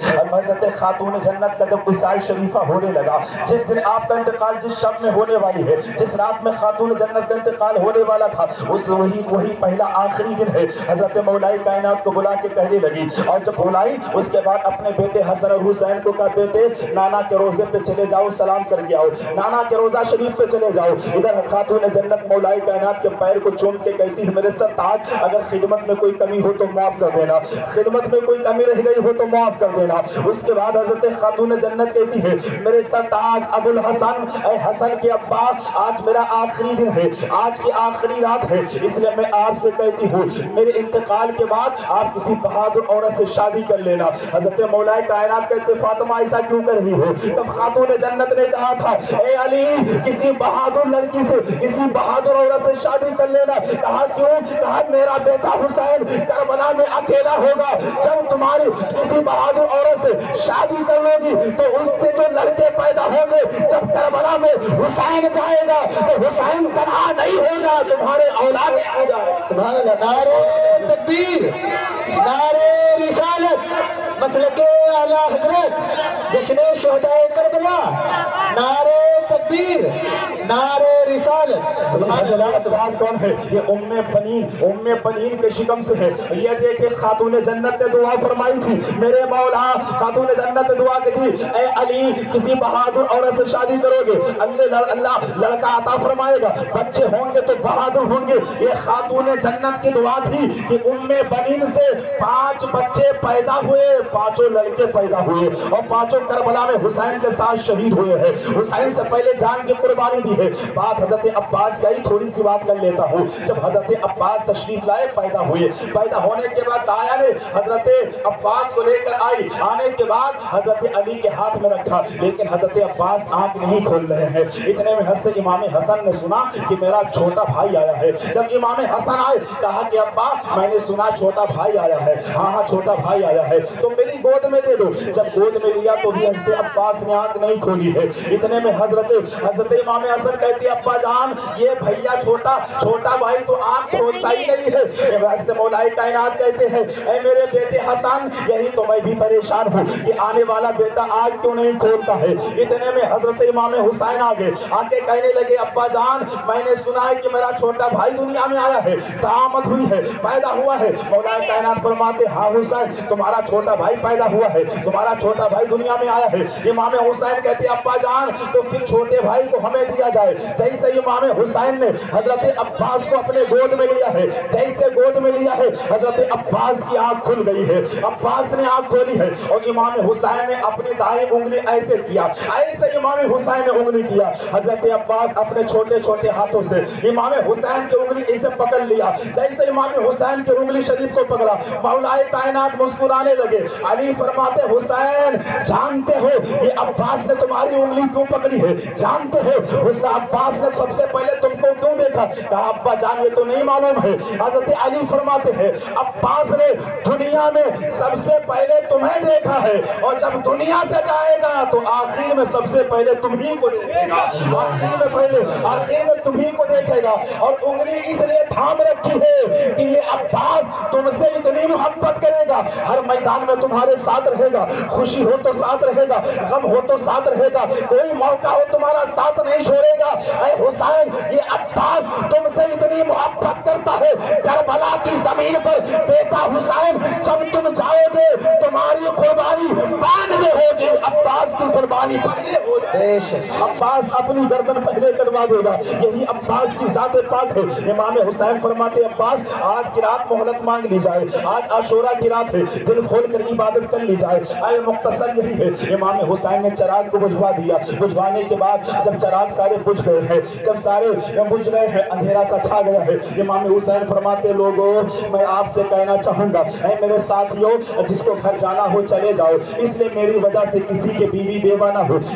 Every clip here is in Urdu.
حضرت خاتون جنت کا جب وصال شریفہ ہونے لگا، جس دن آپ کا انتقال جس شب میں ہونے والی ہے، جس رات میں خاتون جنت کا انتقال ہونے والا تھا، وہی پہلا آخری دن ہے۔ حضرت مولائی کائنات کو بلا کے کہنے لگی، اور جب بلائی اس کے بعد اپنے بیٹے حسن اور حسین کو کہا بیٹے نانا کے روزے پہ چلے جاؤ، سلام کر کے آؤ، نانا کے روزہ شریف پہ چلے جاؤ۔ ادھر خاتون جنت مولائی کائنات کے پیر کو چوم کے کہتی ہے میرے سرتاج اگر خدمت میں کوئی کمی ہو تو معاف کر دینا، خدمت میں کوئی کمی رہ گئی ہو تو معاف کر دینا۔ اس کے بعد حضرت خاتون جنت کہتی ہے میرے سرتاج ابو الحسن، اے حسن کے ابا آج میرا آخری دن ہے، آج کی آخری رات ہے، اس لیے میں آپ سے کہتی ہوں میرے انتقال کے بعد آپ کسی بہادر عورت سے شادی کر لینا۔ حضرت مولا کائنات کہتے فاطمہ ایسا کیوں کر رہی ہو؟ تب خاتون جنت نے کہا تھا اے علی کسی بہادر لڑکی سے، کسی بہادر عورت سے شادی کر لینا۔ کہا کیوں؟ کہا میرا بیٹا حسین کربلا میں اکیلا ہوگا، جب تمہاری کسی بہادر عورت سے شادی کر لو گی تو اس سے جو لڑکے پیدا ہوں گے جب کربلا میں حسین جائے گا تو حسین تنہا نہیں ہوگا، تمہارے اولاد ہو جائے۔ سبحان اللہ، نعرہ تکبیر، نعرہ رسالت، مسلک اعلی حضرت جشن شہداء کربلا، نعرہ تکبیر، نعرہ رسالت۔ سبحان اللہ، سبحان کون ہے؟ یہ ام بنین کے شکم سے ہے۔ یہ دیکھیں خاتون جنت نے دعا فرمائی تھی میرے مولا، خاتون جنت نے دعا کی تھی اے علی کسی بہادر عورت سے شادی کرو گے اللہ لڑکا عطا فرمائے گا، بچے ہوں گے تو بہادر ہوں گے۔ یہ خاتون جنت کی دعا تھی کہ ام بنین سے 5 بچے پیدا ہوئے، 5 لڑکے پیدا ہوئے، اور 5 کربلا میں حسین کے ساتھ شہید ہوئے ہیں، حسین سے پہلے جان کی قربانی دی ہے۔ بات حضرت عباس گئی، تھوڑی سی بات کر لیتا ہوں۔ جب حضرت عباس تشریف لائے پیدا ہوئے، پیدا ہونے کے بعد دایا نے حضرت عباس کو لے کر آئی، آنے کے بعد حضرت علی کے ہاتھ میں رکھا، لیکن حضرت عباس آنکھ نہیں کھول رہے ہیں۔ اتنے میں حضرت امام حسن نے سنا کہ میرا چھوٹا بھائی آیا ہے۔ جب امام حسن آئے کہا کہ ابا میں نے سنا چھوٹا بھائی آیا ہے۔ ہاں چھوٹا بھائی آیا ہے تو میری گود میں دے دو۔ جب گود میں لیا تو بھی حضرت عباس نے آنکھ نہیں کھولی ہے۔ اتنے میں حضرت امام حسن کہتے ابا جان یہ بھیا چھوٹا بھائی تو آنکھ کھولتا ہی نہیں ہے۔ حضرت مولا کائنات کہتے ہیں اے میرے بیٹے حسن یہی تو میں بھی پریشان ہوں کہ آنے والا بیٹا آج کیوں نہیں کھولتا ہے۔ اتنے میں حضرت امام حسین آگے آکے کہنے لگے ابا جان میں نے سنا ہے کہ میرا چھوٹا بھائی دنیا میں آیا ہے، قیامت ہوئی ہے، پیدا ہوا ہے۔ مولا کائنات فرماتے ہاں حسین تمہارا چھوٹا بھائی پیدا ہوا ہے، تمہارا چھوٹا بھائی دنیا میں آیا ہے۔ امام حسین کہتے ابا جان تو پھر چھوٹے بھائی کو ہمیں دیا جائے۔ جیسے امام حسین نے حضرت عباس کو اپنے گود میں لیا ہے، جیسے گود میں لیا ہے حضرت عباس کی آنکھ کھل گئی ہے، عباس نے آنکھ کھولی ہے، اور امام حسین نے اپنی دائیں انگلی ایسے کیا، ایسے امام حسین نے انگلی کیا۔ حضرت عباس اپنے چھوٹے چھوٹے ہاتھوں سے امام حسین کی انگلی اسے پکڑ لیا، جیسے امام حسین کی انگلی شریف کو پکڑا مولا کائنات مسکرانے لگے۔ علی فرماتے حسین جانتے ہو یہ عباس نے تمہاری انگلی کیوں پکڑی ہے؟ جانتے ہو عباس نے سب سے پہلے تم کو کیوں دیکھا؟ کہا ابا جان یہ تو نہیں معلوم ہے۔ حضرت علی فرماتے ہیں عباس نے دنیا میں سب سے پہلے تمہیں دیکھا ہے، اور جب دنیا سے جائے گا تو آخر میں سب سے پہلے تمہیں کو دیکھے گا، آخر میں تمہیں کو دیکھے گا۔ اور انگلی اس لیے تھام رکھی ہے کہ یہ عباس تم سے اتنی محبت کرے گا، ہر میدان میں تمہارے ساتھ رہے گا، خوشی ہو تو ساتھ رہے گا، غم ہو تو ساتھ رہے گا، کوئی موقع ہو تمہارا ساتھ نہیں چھوڑے گا۔ اے حسین یہ عباس تم سے اتنی محبت کرتا ہے، کربلا کی زمین پر بیٹا حسین جب تم جاؤ گے تمہاری قربانی بعد میں ہوگی، عباس کی قربانی پہلے ہوگی۔ عباس اپنی گردن پہلے کٹوا دے گا، یہی عباس کی ذات پاک ہے۔ امام حسین فرماتے عباس آج کی رات مہلت مانگ لی جائے، آج عاشورہ کی رات ہے، دل کھول کر عبادت کر لی جائے، المختصر یہی ہے۔ امام حسین نے چراغ کو بجھوا دیا، بجھوانے کے بعد جب چراغ سارے بجھ گئے ہیں، جب سارے بجھ گئے ہیں اندھیرا سا چھا گیا ہے، امام حسین فرماتے لوگوں میں آپ سے کہنا چاہوں گا اے میرے ساتھیوں جس کو گھر جانا ہو چلے جاؤ، اس لیے میری وجہ سے کسی کے بیوی بیوہ نہ ہو،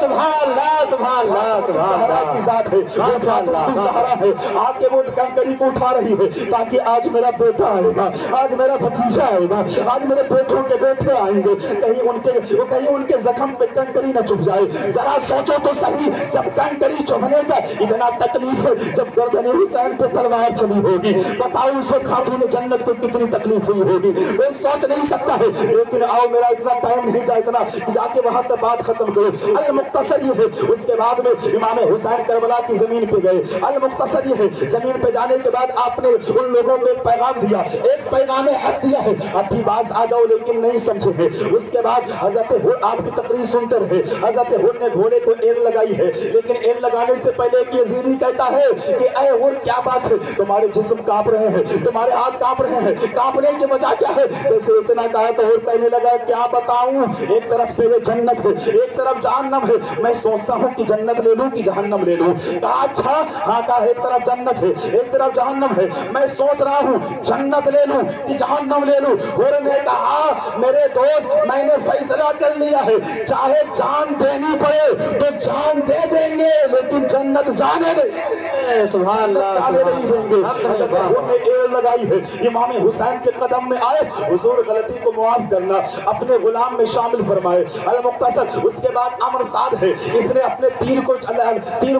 سبحان اللہ سبحان اللہ سبحان اللہ کی ذات ہے، وہ خاتون سہارا ہے، آ کے وہ کنکری کو اٹھا رہی ہے تاکہ آج میرا بیٹا آئے گا، آج میرا بھتیجا آئے گا، آج میرے بیٹوں کے بیٹے آئیں گے، کہیں ان کے زخم پہ کنکری نہ چبھ جائے۔ ذرا سوچو تو صحیح، جب کنکری چبھنے کا اتنا تکلیف ہے، جب گردن حسین پہ تلوار چلی ہوگی، بتاؤ اس وقت خاتون جنت کو کتنی تکلیف ہوئی ہوگی، کوئی سوچ نہیں سکتا ہے۔ لیکن آؤ، میرا اتنا ٹائم نہیں جائے اتنا کہ جا کے وہاں تک بات ختم کرو۔ المختصر یہ ہے، اس کے بعد میں امام حسین کربلا کی زمین پہ گئے۔ المختصر یہ ہے، زمین پہ جانے کے بعد آپ نے ان لوگوں کو ایک پیغام دیا، ایک پیغام حق دیا ہے، اب بھی باز آ جاؤ لیکن نہیں سمجھے ہیں۔ اس کے بعد حضرت آپ کی تقریر سنتے رہے، حضرت ہر نے گھوڑے کو ایل لگائی ہے، لیکن ایل لگانے سے پہلے ایک یزیدی کہتا ہے کہ اے ہر کیا بات ہے، تمہارے جسم کانپ رہے ہیں، تمہارے ہاتھ کانپ رہے ہیں، کانپنے کی وجہ کیا ہے؟ جیسے اتنا کہا تو ہر کہنے لگا کیا بتاؤں، ایک طرف میرے جنت ہے، ایک طرف جہنم ہے، میں سوچتا ہوں کہ جنت لے لوں کہ جہنم لے لوں۔ کہا اچھا، ہاں کہا ایک طرف جنت ہے ایک طرف جہنم ہے، میں سوچ رہا ہوں جنت لے لوں کہ جہنم لے لوں۔ ہر نے کہا میرے دوست، میں نے فیصلہ کر لیا ہے، چاہے جان دینی پڑے تو جان دے دیں گے لیکن جنت جانے نہیں، سبحان اللہ جانے نہیں دیں گے۔ حضرت ہر نے ایل لگائی ہے، امام حسین کے قدم میں آئے، حضور غلطی کو معاف کرنا، اپنے غلام میں شامل فرمائے۔ المختصر اس کے بعد امر سعد ہے، اس نے اپنے تیر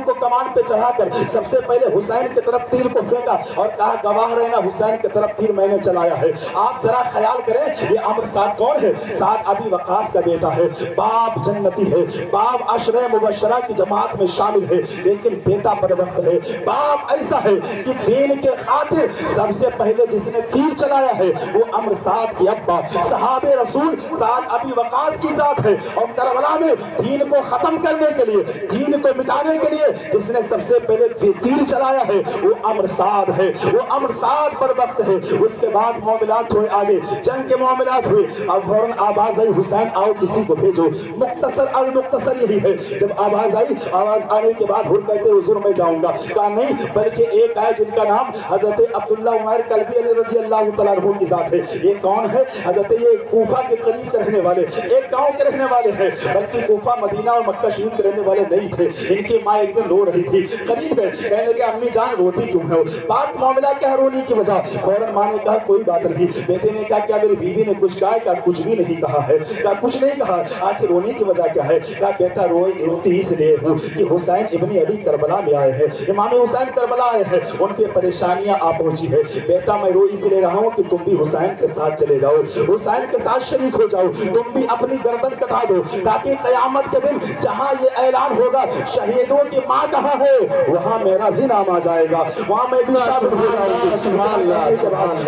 کو کمان پہ چڑھا کر سب سے پہلے حسین کی طرف تیر کو پھینکا اور کہا گواہ رہنا حسین کی طرف تیر میں نے چلایا ہے۔ آپ ذرا خیال کریں یہ امر سعد کون ہے؟ سعد ابی وقاص کا بیٹا ہے، باپ جنتی ہے، باپ عشرہ مبشرہ کی جماعت میں شامل ہے، لیکن بیٹا بدبخت ہے۔ باپ ایسا ہے کہ دین کے خاطر سب سے پہلے جس نے تیر چلایا ہے وہ امر سعد کی ابا صحاب رسول سعد ابی وقاص کی ذات ہے، اور کربلا میں دین کو ختم کرنے کے لیے، دین کو مٹانے کے لیے جس نے سب سے پہلے تیر چلایا ہے وہ امر سعد ہے، وہ امر سعد بدبخت ہے۔ اس کے بعد معاملات ہوئے آگے، جنگ کے معاملات ہوئے، اب فوراً آواز آئی حسین آؤ کسی کو بھیجو۔ مختصر المختصر یہی ہے، جب آواز آئی، آواز آنے کے بعد ہر کہتے حضور میں جاؤں گا، کہا نہیں بلکہ ایک آئے جن کا نام حضرت عبداللہ عمر کلبی علی رضی اللہ تعالیٰ عنہ کی ذات ہے۔ یہ کون ہے؟ حضرت یہ کوفہ کے قریب کے رہنے والے، ایک گاؤں کے رہنے والے ہیں، بلکہ کوفہ مدینہ اور مکہ شریف کے رہنے والے نہیں تھے۔ ان کی ماں ایک دن رو رہی تھی، قریب گئے، کہنے لگے امی جان روتی کیوں ہے؟ بات معاملہ کیا ہے رونے کی وجہ؟ فوراً ماں نے کہا کوئی بات نہیں۔ بیٹے نے کہا کیا میری بیوی نے کچھ کہا؟ کہا کچھ بھی نہیں کہا ہے۔ کہا کچھ نہیں کہا، آخر رونے کی وجہ کیا ہے؟ کہا بیٹا روتی اس لیے ہوں کہ حسین ابن علی کربلا میں آئے ہیں، امام حسین کربلا آئے ہیں، ان پہ پریشانیاں آ پہنچی ہے۔ بیٹا میں رو اس لیے رہا ہوں کہ تم بھی حسین کے ساتھ چلے جاؤ، حسین کے ساتھ شریک ہو جاؤ، تم بھی اپنی گردن کٹا دو تاکہ قیامت کے دن جہاں یہ اعلان ہوگا شہیدوں کی ماں کہاں ہے وہاں میرا بھی نام آ جائے گا، وہاں میں بھی شامل ہو جاؤں گی۔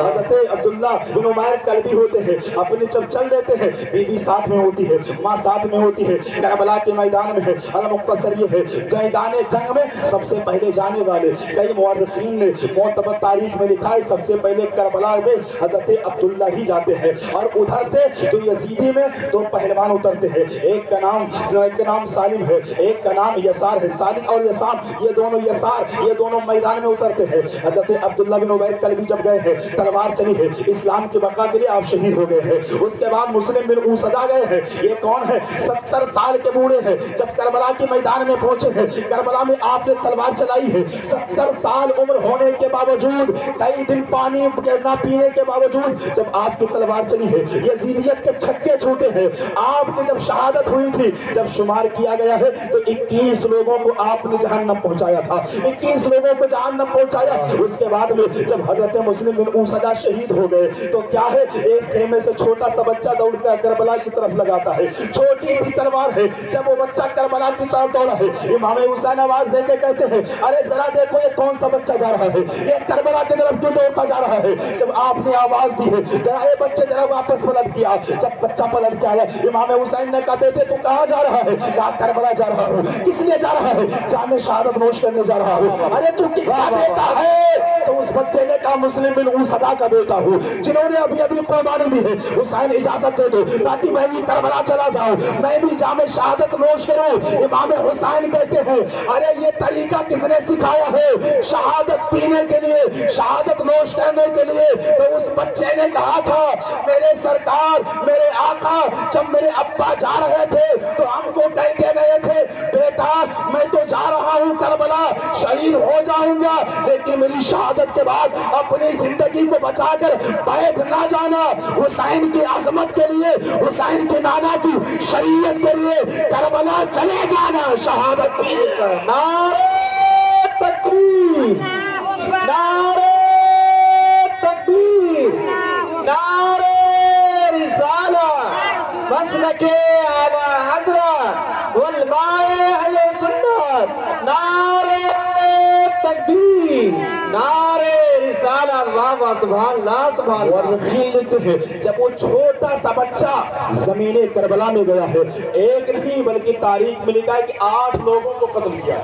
حضرت عبداللہ بن عمیر کلبی ہوتے ہیں، اپنے جب چل دیتے ہیں، بیوی ساتھ میں ہوتی ہے، ماں ساتھ میں ہوتی ہے، کربلا کے میدان میں ہے۔ المختصر یہ ہے میدان جنگ میں سب سے پہلے جانے والے، کئی مورخین نے معتبر تاریخ میں لکھا ہے سب سے پہلے کربلا میں حضرت عبداللہ ہی جاتے ہیں، اور ادھر سے جو یزیدی میں دو پہلوان اترتے ہیں، ایک کا نام سالم ہے، ایک کا نام یسار ہے۔ سالم اور یسار یہ دونوں میدان میں اترتے ہیں۔ حضرت عبداللہ بن عمیر کلبی جب گئے ہیں، تلوار چلی ہے، اسلام کی بقا کے لیے آپ شہید ہو گئے ہیں۔ اس کے بعد مسلم بن اوسدا گئے ہیں، یہ کون ہے؟ 70 سال کے بوڑھے ہیں، جب کربلا کے میدان میں پہنچے ہیں، کربلا میں آپ نے تلوار چلائی ہے، 70 سال عمر ہونے کے باوجود، کئی دن پانی نہ پینے کے باوجود جب آپ کی تلوار چلی ہے، یزیدیت کے چھکے چھوٹے ہیں۔ آپ کی جب شہادت ہوئی تھی، جب شمار کیا گیا ہے تو 21 لوگوں کو آپ نے جہنم پہنچایا تھا، 21 لوگوں کو جہنم پہنچایا۔ اس کے بعد میں جب حضرت مسلم بن اوسدا شہید ہو گئے تو کیا ہے، ایک خیمے سے چھوٹا سا بچہ دوڑ کر کربلا کی طرف لگاتا ہے، چھوٹی سی تلوار ہے، جب وہ بچہ کربلا کی طرف دوڑا ہے، امام حسین آواز دے کے کہتے ہیں ارے ذرا دیکھو یہ کون سا بچہ جا رہا ہے، یہ کربلا کی طرف کیوں دوڑتا جا رہا ہے؟ جب آپ نے آواز دی ہے ذرا یہ بچے ذرا واپس پلٹ کیا، جب بچہ پلٹ کے آیا، امام حسین نے کہا بیٹے تو کہاں جا رہا ہے؟ کہا کربلا جا رہا ہوں۔ کس لیے جا رہا ہے؟ جام شہادت نوش کرنے جا رہا ہوں۔ ارے تو کس کا بیٹا ہے؟ تو اس بچے نے کہا مسلم بن اوسدا کا بیٹا ہوں، جنہوں نے ابھی قربانی دی ہے۔ حسین اجازت دے دو تاکہ میں بھی کربلا چلا جاؤں، میں بھی جام شہادت نوش کروں۔ امام حسین کہتے ہیں ارے یہ طریقہ کس نے سکھایا ہے شہادت پینے کے لیے، شہادت نوش کرنے کے لیے؟ تو اس بچے نے کہا تھا میرے سرکار، میرے آقا جب میرے ابا جا رہے تھے تو ہم کو کہہ کے گئے تھے بیٹا میں تو جا رہا ہوں کربلا، شہید ہو جاؤں گا، لیکن میری شہادت کے بعد اپنی زندگی کو بچا کر بیٹھ نہ جانا، حسین کی عظمت کے لیے، حسین کے نانا کی شریعت کے لیے کربلا چلے جانا، شہادت کے لیے۔ نعرہ تکبیر، نعرہ تکبیر، نعرہ رسالہ، مسلک اعلی حضرت علماء اہل سنت، نعرہ تکبیر، نعرہ رسالہ، واہ واہ سبحان اللہ سبحان اللہ۔ ورخیل لکھتے ہیں جب وہ چھوٹا سا بچہ زمین کربلا میں گیا ہے، ایک نہیں بلکہ تاریخ میں لکھا ہے کہ 8 لوگوں کو قتل کیا،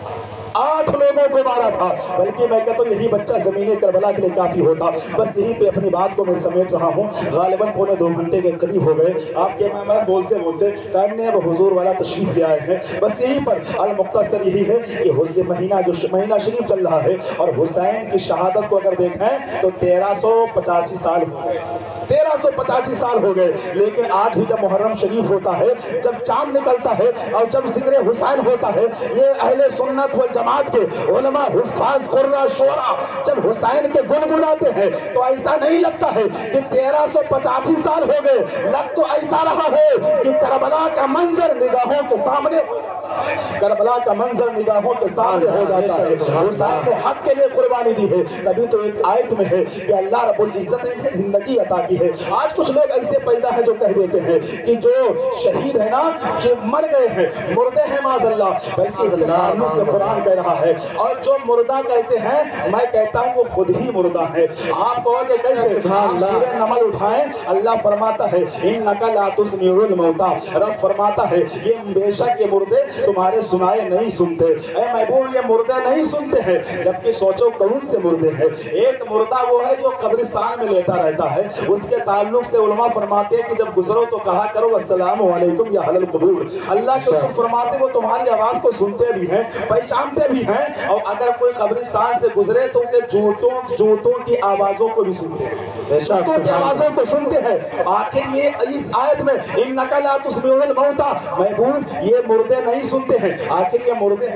8 لوگوں کو مارا تھا، بلکہ میں کہتا ہوں یہی بچہ زمین کربلا کے لیے کافی ہوتا۔ بس یہی پہ اپنی بات کو میں سمیٹ رہا ہوں، غالباً پونے 2 گھنٹے کے قریب ہو گئے آپ کے مہمان بولتے بولتے کہنے اب حضور والا تشریف لے آئے ہیں۔ بس یہی پر المختصر یہی ہے کہ مہینہ جو مہینہ شریف چل رہا ہے اور حسین کی شہادت کو اگر دیکھیں تو 1385 سال ہو گئے، 1385 سال ہو گئے، لیکن آج بھی جب محرم شریف ہوتا ہے، جب چاند نکلتا ہے اور جب ذکر حسین ہوتا ہے، یہ اہل سنت والجماعت کے علماء حفاظ قرہ شعراء جب حسین کے گنگناتے ہیں تو ایسا نہیں لگتا ہے کہ 1385 سال ہو گئے، لگ تو ایسا رہا ہے کہ کربلا کا منظر نگاہوں کے سامنے، کربلا کا منظر نگاہوں کے سامنے ہو جاتا ہے۔ حسین نے حق کے لیے قربانی دی ہے، تبھی تو ایک آیت میں ہے کہ اللہ رب العزت نے زندگی عطا کی ہے۔ آج کچھ لوگ ایسے پیدا ہیں جو کہہ دیتے ہیں کہ جو شہید ہے نا کہ مر گئے ہیں، مردے ہیں معاذ اللہ، بلکہ اس کے تعلق سے قرآن کہہ رہا ہے، اور جو مردہ کہتے ہیں میں کہتا ہوں وہ خود ہی مردہ ہے۔ آپ کہو کہ کیسے؟ سورہ نمل اٹھائیں، اللہ فرماتا ہے اِنَّكَ لَا تُسْمِعُ الْمَوْتَىٰ، رب فرماتا ہے یہ بے شک یہ مردے تمہارے سنائے نہیں سنتے، اے محبوب یہ مردے نہیں سنتے ہیں، جبکہ سوچو کون سے مردے ہیں؟ ایک مردہ وہ ہے جو قبرستان میں لیٹا رہتا ہے، اس کے تعلق سے علماء فرماتے ہیں کہ جب گزرو تو کہا کرو السلام علیکم یا اہل القبور، اللہ کے رسول فرماتے وہ تمہاری آواز کو سنتے بھی ہیں، پہچانتے بھی ہیں، اور اگر کوئی قبرستان سے گزرے تو ان کے جوتوں کی آوازوں کو بھی سنتے ہیں، جوتوں کی آوازوں کو سنتے ہیں۔ آخر یہ اس آیت میں اِنَّكَ لَا تُسْمِعُ الْمَوْتَىٰ، محبوب یہ مردے نہیں سنتے ہیں، آخر یہ مردے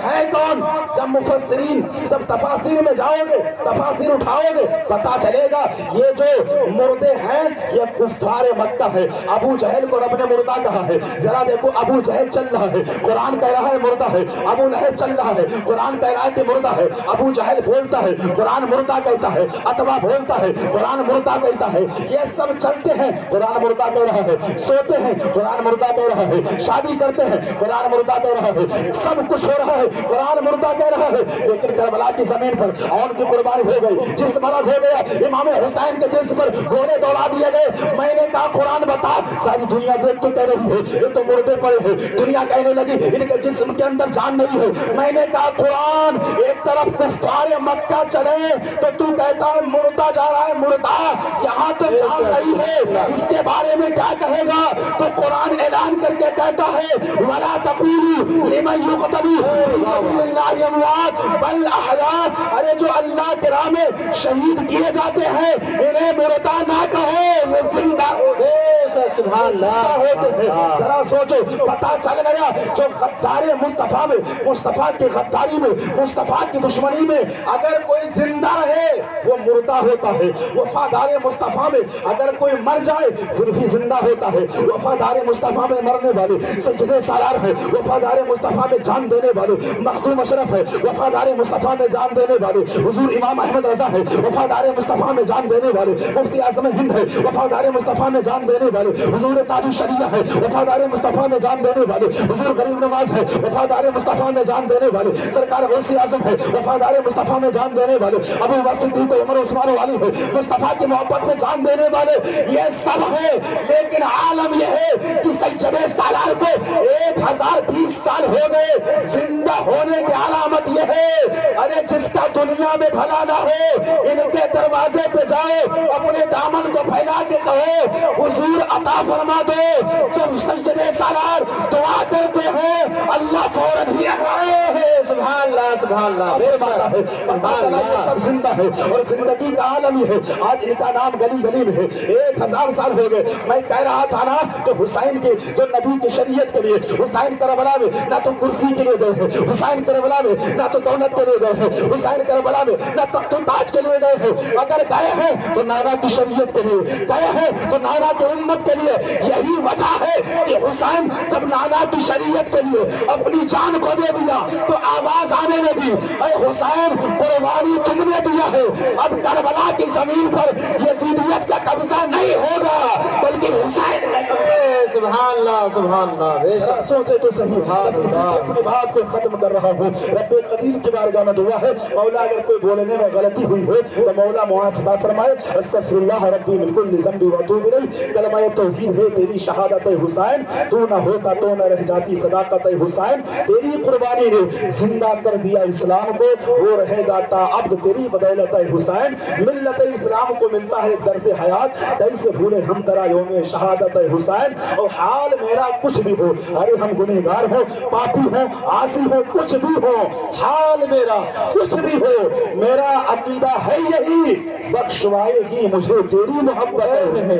ہیں کون؟ جب مفسرین جب تفاسیر میں جاؤ گے، تفاسیر اٹھاؤ گے، پتا چلے گا یہ جو مردے ہیں یہ کفار مکہ ہے۔ ابو جہل کو رب نے مردہ کہا ہے، ذرا دیکھو ابو جہل چل رہا ہے، قرآن کہہ رہا ہے مردہ ہے، ابو لہب چل رہا ہے، قرآن کہہ رہا ہے کہ مردہ ہے، ابو جہل بولتا ہے قرآن مردہ کہتا ہے، اتبا بولتا ہے قرآن مردہ کہتا ہے، یہ سب چلتے ہیں قرآن مردہ کہہ رہا ہے، سوتے ہیں قرآن مردہ کہہ رہا ہے، شادی کرتے ہیں قرآن مردہ کہہ رہا ہے، سب کچھ ہو رہا ہے قرآن مردہ کہہ رہا ہے، لیکن کربلا کی زمین پر اور کی قربانی ہو گئی، جس مرض ہو گیا امام حسین کے جسم پر گھوڑے دوڑا دیے گئے، میں نے کہا قرآن بتا، ساری دنیا دیکھ کے کہہ رہی ہے یہ تو مردے پڑے ہیں، دنیا کہنے لگی ان کے جسم کے اندر جان نہیں ہے، میں نے کہا قرآن ایک طرف کفار مکہ چلے تو تو کہتا ہے مردہ جا رہا ہے، مردہ یہاں تو جان نہیں ہے، اس کے بارے میں کیا کہے گا؟ تو قرآن اعلان کر کے کہتا ہے وَلَا تَقُولُوا لِمَنْ يُقْتَلُ فِي سَبِيلِ اللَّهِ أَمْوَاتٌ بَلْ أَحْيَاءٌ، ارے جو اللہ کے راہ میں شہید کیے جاتے ہیں انہیں مردہ نہ کہو، وہ زندہ ہوتے سبحان اللہ ہوتے ہیں۔ ذرا سوچو پتا چل گیا جو غدار مصطفیٰ میں، مصطفیٰ کی غداری میں، مصطفیٰ کی دشمنی میں اگر کوئی زندہ رہے وہ مردہ ہوتا ہے، وفادار مصطفیٰ میں اگر کوئی مر جائے پھر بھی زندہ ہوتا ہے، وفادار مصطفیٰ میں مرنے والے سید سالار ہے، وفادار مصطفیٰ میں جان دینے والے مخدوم اشرف ہے، وفادار مصطفیٰ میں جان دینے والے حضور امام احمد رضا ہے، وفادار مصطفیٰ میں جان دینے والے مفتی اعظم ہند ہے، وفادار مصطفیٰ میں جان دینے والے حضور تاج الشریعہ ہے، وفادار مصطفیٰ میں جان دینے والے حضور غریب نواز ہے، وفادار مصطفیٰ میں جان دینے والے سرکار غوث اعظم ہے، وفادار مصطفیٰ میں جان دینے والے ابو بکر صدیق عمر عثمان والی ہے، مصطفیٰ کی محبت میں جان دینے والے یہ سب ہے، لیکن عالم یہ ہے کہ سید سالار کو 1020 سال ہو گئے، زندہ ہونے کی علامت یہ ہے ارے جس کا دنیا میں بھلا نہ ہو ان کے دروازے پہ جاؤ، اپنے دامن کو پھیلا کے کہو حضور عطا فرما دو، جب سید سالار دعا کرتے ہیں اللہ فوراً ہی آئے ہے۔ سبحان اللہ سبحان اللہ بے شک اللہ تعالیٰ یہ سب زندہ ہے اور زندگی کا عالم ہی ہے. آج ان کا نام گلی گلی میں ہے. 1000 سال ہو گئے. میں کہہ رہا تھا نا کہ حسین کے جو نبی کی شریعت کے لیے حسین کربلا میں نہ تو کرسی کے لیے گئے ہیں, حسین کربلا میں نہ تو دولت کے لیے گئے ہیں, حسین کربلا میں نہ تخت و تاج کے لیے گئے ہیں. اگر گئے ہیں تو نانا کی شریعت کے لیے گئے ہیں, تو نانا کی امت کے لیے. یہی وجہ ہے کہ حسین جب نانا کی شریعت کے لیے اپنی جان کو دے دیا تو آواز آنے لگی, اے حسین قربانی تم نے دیا ہے, اب کربلا کی زمین پر یزیدیت کا قبضہ نہیں ہوگا بلکہ حسین کا قبضہ. سبحان اللہ سبحان اللہ بے شک. سوچے تو صحیح. بس اسی اپنی بات کو ختم کر رہا ہوں. رب قدیر کی بارگاہ میں دعا ہے, مولا اگر کوئی بولنے میں غلطی ہوئی ہو تو مولا معاف عطا فرمائے. استغفر اللہ ربی من کل ذنب واتوب الیہ. کلمہ توحید ہے تیری شہادت حسین, تو نہ ہوتا تو نہ رہ جاتی صداقت حسین. تیری قربانی نے زندہ کر دیا اسلام کو, وہ رہے گا تا ابد تیری بدولت حسین. ملت اسلام کو ملتا ہے درس حیات, کیسے بھولے ہم ترا یوم شہادت حسین. اور حال میرا کچھ بھی ہو, ارے ہم گنہگار ہو, پاپی ہو, عاصی ہو, کچھ بھی ہو, حال میرا کچھ بھی ہو, میرا عقیدہ ہے یہی, بخشوائے گی مجھے تیری محبت ہے.